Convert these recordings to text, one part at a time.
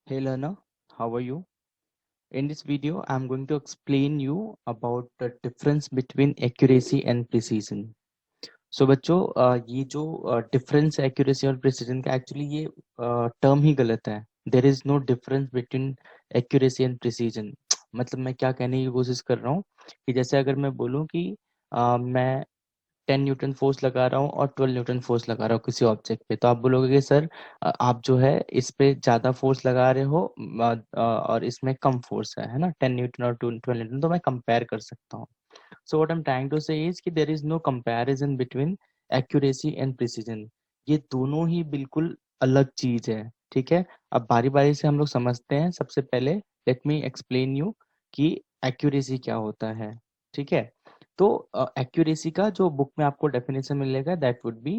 Hey learner, how are you? In this video, I'm going to explain you about the difference between accuracy and precision. So बच्चों ये जो difference accuracy और precision का actually ये term ही गलत है. There is no difference between accuracy and precision. मतलब मैं क्या कहने की कोशिश कर रहा हूँ कि जैसे अगर मैं बोलूँ कि मैं 10 न्यूटन फोर्स लगा रहा हूँ और 12 न्यूटन फोर्स लगा रहा हूँ किसी ऑब्जेक्ट पे, तो आप बोलोगे कि सर आप जो है इस पे ज्यादा फोर्स लगा रहे हो और इसमें कम फोर्स है ना, 10 न्यूटन और 12 न्यूटन, तो मैं कंपेयर कर सकता हूँ. So what I am trying to say is कि there is no comparison between accuracy and precision. ये दोनों ही बिल्कुल अलग चीज है. ठीक है, अब बारी बारी से हम लोग समझते हैं. सबसे पहले लेट मी एक्सप्लेन यू कि एक्यूरेसी क्या होता है. ठीक है, तो एक्यूरेसी का जो बुक में आपको डेफिनेशन मिलेगा that would be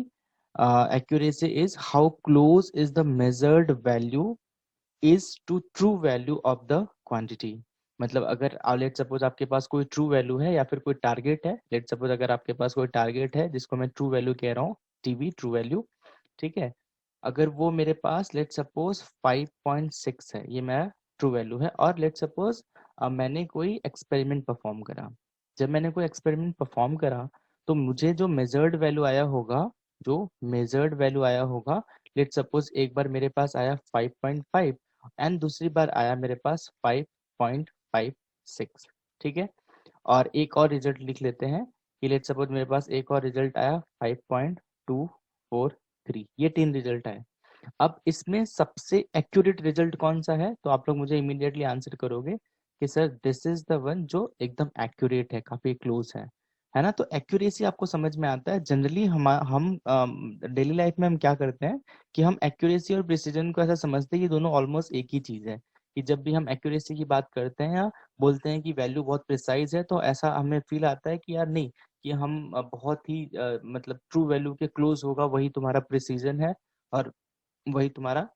accuracy is how close is the measured value is to true value of the quantity. मतलब अगर लेट सपोज आपके पास कोई ट्रू वैल्यू है या फिर कोई टारगेट है. लेट सपोज अगर आपके पास कोई टारगेट है जिसको मैं ट्रू वैल्यू कह रहा हूँ, टीवी ट्रू वैल्यू. ठीक है, अगर वो मेरे पास लेट सपोज 5.6 है, ये मेरा ट्रू वैल्यू है. और लेट सपोज मैंने कोई एक्सपेरिमेंट परफॉर्म करा. जब मैंने कोई एक्सपेरिमेंट परफॉर्म करा तो मुझे जो मेजर्ड वैल्यू आया होगा, जो मेजर्ड वैल्यू आया होगा, लेट सपोज एक बार मेरे पास आया 5.5 एंड दूसरी बार आया मेरे पास 5.56. ठीक है, और एक और रिजल्ट लिख लेते हैं कि लेट सपोज मेरे पास एक और रिजल्ट आया 5.243. ये तीन रिजल्ट आए. अब इसमें सबसे एक्यूरेट रिजल्ट कौन सा है, तो आप लोग मुझे इमीडिएटली आंसर करोगे कि sir this is the one जो एकदम एक्यूरेट है, काफी क्लोज है ना. तो एक्यूरेसी आपको समझ में आता है. जनरली हम डेली लाइफ में हम क्या करते हैं कि हम एक्यूरेसी और प्रिसीजन को ऐसा समझते हैं कि दोनों ऑलमोस्ट एक ही चीज है. कि जब भी हम एक्यूरेसी की बात करते हैं या बोलते हैं कि वैल्यू बहुत प्रिसाइज है, तो ऐसा हमें फील आता है कि यार नहीं, कि हम बहुत ही मतलब ट्रू वैल्यू के क्लोज होगा वही तुम्हारा प्रिसीजन है और वही तुम्हारा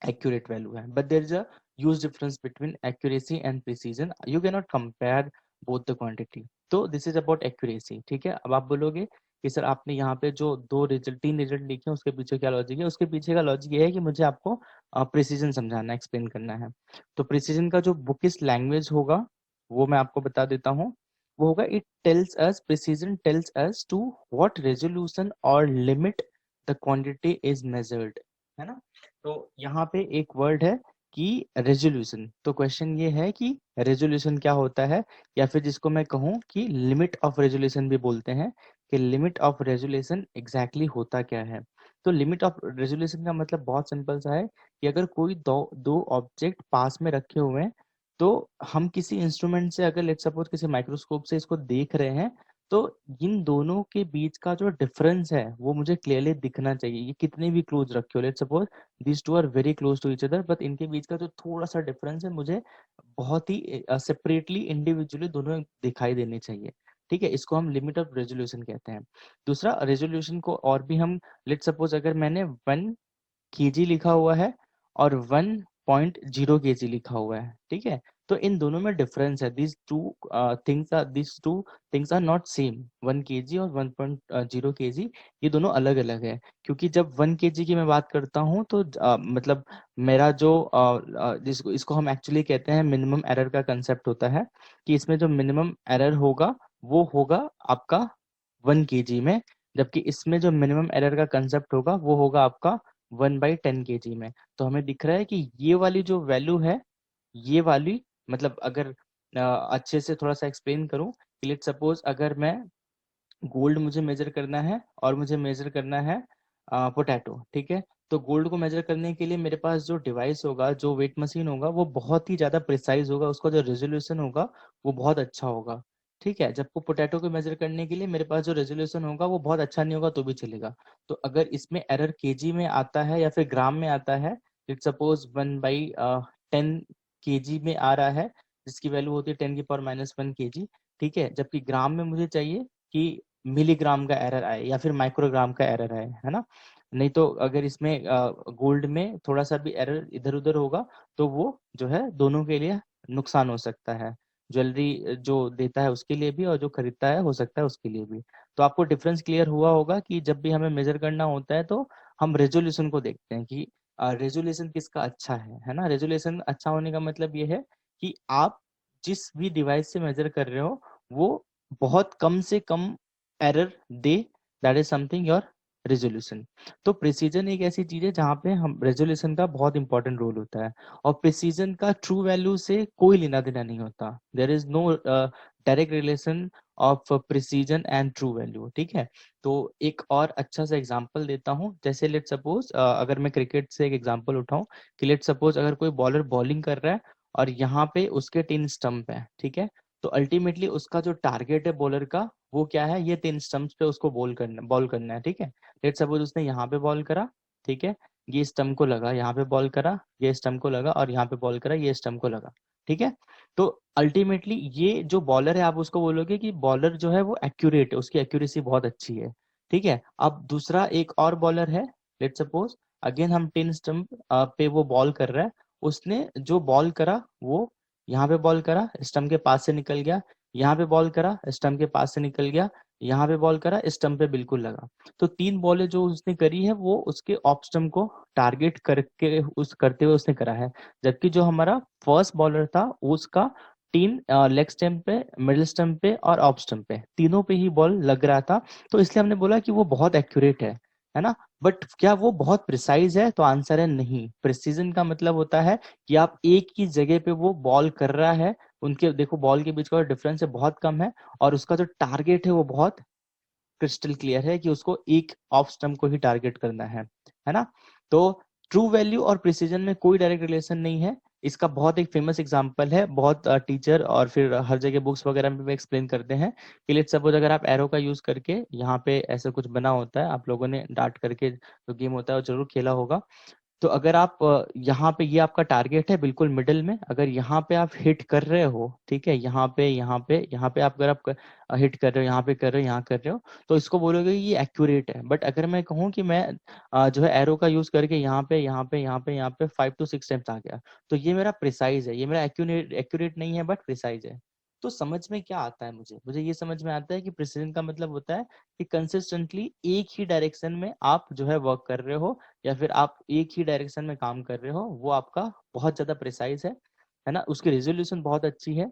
accurate value है. But there is a huge difference between accuracy and precision. You cannot compare both the quantity. तो this is about accuracy. ठीक है, अब आप बोलोगे कि सर आपने यहाँ पे जो तीन रिजल्ट लिखे हैं उसके पीछे क्या लॉजिक है. उसके पीछे का लॉजिक ये है कि मुझे आपको प्रिसीजन समझाना, एक्सप्लेन करना है. तो प्रिसीजन का जो बुकिश लैंग्वेज होगा वो मैं आपको बता देता हूँ. वो होगा it tells us, precision tells us to what resolution और limit the quantity is measured. है ना. तो यहाँ पे एक वर्ड है कि रेजोल्यूशन. तो क्वेश्चन ये है कि रेजोल्यूशन क्या होता है, या फिर जिसको मैं कहूँ कि लिमिट ऑफ रेजोल्यूशन भी बोलते हैं, कि लिमिट ऑफ रेजोल्यूशन एग्जैक्टली होता क्या है. तो लिमिट ऑफ रेजोल्यूशन का मतलब बहुत सिंपल सा है कि अगर कोई दो दो ऑब्जेक्ट पास में रखे हुए हैं, तो हम किसी इंस्ट्रूमेंट से, अगर लेट सपोज किसी माइक्रोस्कोप से इसको देख रहे हैं, तो इन दोनों के बीच का जो डिफरेंस है वो मुझे क्लियरली दिखना चाहिए. ये कितने भी क्लोज रखे हो, let suppose these two are very close to each other, but इनके बीच का जो थोड़ा सा डिफरेंस है मुझे बहुत ही सेपरेटली इंडिविजुअली दोनों दिखाई देने चाहिए. ठीक है, इसको हम लिमिट ऑफ रेजोल्यूशन कहते हैं. दूसरा रेजोल्यूशन को और भी हम, लेट सपोज अगर मैंने 1 kg लिखा हुआ है और 1.0 kg लिखा हुआ है. ठीक है, तो इन दोनों में डिफरेंस है. This two things are not same. 1 kg और 1.0 kg ये दोनों अलग अलग है. क्योंकि जब 1 kg की मैं बात करता हूँ तो मतलब मेरा जो जिसको इसको हम एक्चुअली कहते हैं मिनिमम एरर का कंसेप्ट होता है, कि इसमें जो मिनिमम एरर होगा वो होगा आपका 1 kg में, जबकि इसमें जो मिनिमम एरर का कंसेप्ट होगा वो होगा आपका 1/10 kg में. तो हमें दिख रहा है कि ये वाली जो वैल्यू है, ये वाली, मतलब अगर अच्छे से थोड़ा सा एक्सप्लेन करूं, लेट सपोज अगर मैं गोल्ड मुझे मेजर करना है और मुझे मेजर करना है पोटैटो. ठीक है, तो गोल्ड को मेजर करने के लिए मेरे पास जो डिवाइस होगा, जो वेट मशीन होगा, वो बहुत ही ज्यादा प्रिसाइज होगा, उसका जो रेजोल्यूशन होगा वो बहुत अच्छा होगा. ठीक है, जबकि पोटैटो को मेजर करने के लिए मेरे पास जो रेजोल्यूशन होगा वो बहुत अच्छा नहीं होगा तो भी चलेगा. तो अगर इसमें एरर केजी में आता है या फिर ग्राम में आता है, लेट सपोज 1/10 kg में आ रहा है, जिसकी वैल्यू होती है 10⁻⁻1 kg. ठीक है, जबकि ग्राम में मुझे चाहिए कि मिलीग्राम का एरर आए या फिर माइक्रोग्राम का एरर आए, है ना. नहीं तो अगर इसमें गोल्ड में थोड़ा सा भी एरर इधर उधर होगा तो वो जो है दोनों के लिए नुकसान हो सकता है. ज्वेलरी जो देता है उसके लिए भी और जो खरीदता है हो सकता है उसके लिए भी. तो आपको डिफरेंस क्लियर हुआ होगा कि जब भी हमें मेजर करना होता है तो हम रेजोल्यूशन को देखते हैं कि रेजोल्यूशन किसका अच्छा है ना। रेजोल्यूशन अच्छा होने का मतलब ये है कि आप जिस भी डिवाइस से मेजर कर रहे हो वो बहुत कम से कम एरर दे, that is something your resolution. तो प्रिसीजन एक ऐसी चीज है जहाँ पे हम रेजोल्यूशन का बहुत इंपॉर्टेंट रोल होता है, और प्रिसीजन का ट्रू वैल्यू से कोई लेना देना नहीं होता। There is no direct relation of precision and true value, ठीक है। तो एक और अच्छा सा एग्जांपल देता हूँ, जैसे लेट सपोज अगर मैं क्रिकेट से एक एग्जांपल उठाऊं कि लेट सपोज अगर कोई बॉलर बॉलिंग कर रहा है और यहाँ पे उसके 3 स्टंप है, ठीक है। तो अल्टीमेटली उसका जो टारगेट है बॉलर का वो क्या है, ये 3 स्टंप्स पे उसको बॉल करना है, ठीक है। लेट सपोज उसने यहाँ पे बॉल करा, ठीक है, ये स्टंप को लगा, यहाँ पे बॉल करा, ये स्टंप को लगा, और यहाँ पे बॉल करा, ये स्टंप को लगा, ठीक है। तो अल्टीमेटली ये जो बॉलर है आप उसको बोलोगे कि बॉलर जो है वो एक्यूरेट है, उसकी एक्यूरेसी बहुत अच्छी है, ठीक है। अब दूसरा एक और बॉलर है, लेट सपोज अगेन हम 10 स्टंप पे वो बॉल कर रहा है, उसने जो बॉल करा वो यहाँ पे बॉल करा, स्टंप के पास से निकल गया, यहाँ पे बॉल करा, स्टंप के पास से निकल गया, यहाँ पे बॉल करा, स्टंप पे बिल्कुल लगा। तो 3 बॉलें जो उसने करी है वो उसके ऑफ स्टंप को टारगेट करके उस करते हुए उसने करा है। जबकि जो हमारा फर्स्ट बॉलर था उसका 3 लेग स्टंप पे, मिडिल स्टंप पे और ऑफ स्टंप पे, तीनों पे ही बॉल लग रहा था। तो इसलिए हमने बोला कि वो बहुत एक्यूरेट है ना। बट क्या वो बहुत प्रिसाइज है, तो आंसर है नहीं। प्रिसीजन का मतलब होता है कि आप एक ही जगह पे वो बॉल कर रहा है, उनके देखो बॉल के बीच का डिफरेंस है बहुत कम है, और उसका जो टारगेट है वो बहुत क्रिस्टल क्लियर है कि उसको एक ऑफ स्टंप को ही टारगेट करना है ना। तो ट्रू वैल्यू और प्रिसीजन में कोई डायरेक्ट रिलेशन नहीं है। इसका बहुत एक फेमस एग्जांपल है, बहुत टीचर और फिर हर जगह बुक्स वगैरह में भी एक्सप्लेन करते हैं कि लेट्स सपोज अगर आप एरो का यूज करके यहाँ पे ऐसा कुछ बना होता है, आप लोगों ने डार्ट करके जो गेम होता है वो जरूर खेला होगा। तो अगर आप यहाँ पे ये आपका टारगेट है बिल्कुल मिडिल में, अगर यहाँ पे आप हिट कर रहे हो, ठीक है, यहाँ पे आप अगर आप हिट कर रहे हो, यहाँ पे कर रहे हो, यहाँ कर रहे हो, तो इसको बोलोगे ये एक्यूरेट है। बट अगर मैं कहूँ कि मैं जो है एरो का यूज करके यहाँ पे 5 to 6 टाइम्स आ गया, तो ये मेरा प्रिसाइज है, ये मेरा एक्यूरेट एक्यूरेट नहीं है बट प्रिसाइज है। तो समझ में क्या आता है मुझे ये समझ में आता है कि प्रिसीजन का मतलब होता है कि कंसिस्टेंटली एक ही डायरेक्शन में आप जो है वर्क कर रहे हो, या फिर आप एक ही डायरेक्शन में काम कर रहे हो, वो आपका बहुत ज्यादा प्रिसाइज है ना। उसकी रेजोल्यूशन बहुत अच्छी है,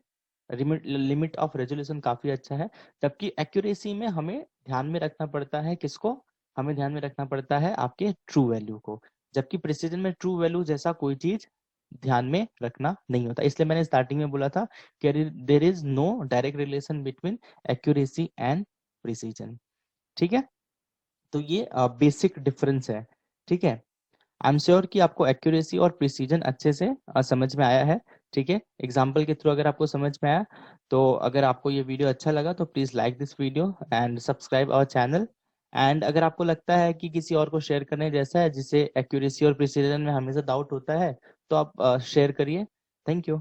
लिमिट ऑफ रेजोल्यूशन काफी अच्छा है। जबकि एक्यूरेसी में हमें ध्यान में रखना पड़ता है किसको, हमें ध्यान में रखना पड़ता है आपके ट्रू वैल्यू को। जबकि प्रिसीजन में ट्रू वैल्यू जैसा कोई चीज ध्यान में रखना नहीं होता। इसलिए मैंने स्टार्टिंग में बोला था कि there is no direct relation between accuracy and precision, ठीक है। तो ये बेसिक डिफरेंस है, ठीक है। आई एम श्योर कि आपको एक्यूरेसी और प्रिसीजन अच्छे से समझ में आया है, ठीक है। एग्जाम्पल के थ्रू अगर आपको समझ में आया, तो अगर आपको ये वीडियो अच्छा लगा तो please like this video and subscribe our channel. And अगर आपको लगता है कि किसी और को शेयर करने जैसा है जिसे एक्यूरेसी और प्रिसीजन में हमेशा डाउट होता है, तो आप शेयर करिए। Thank you.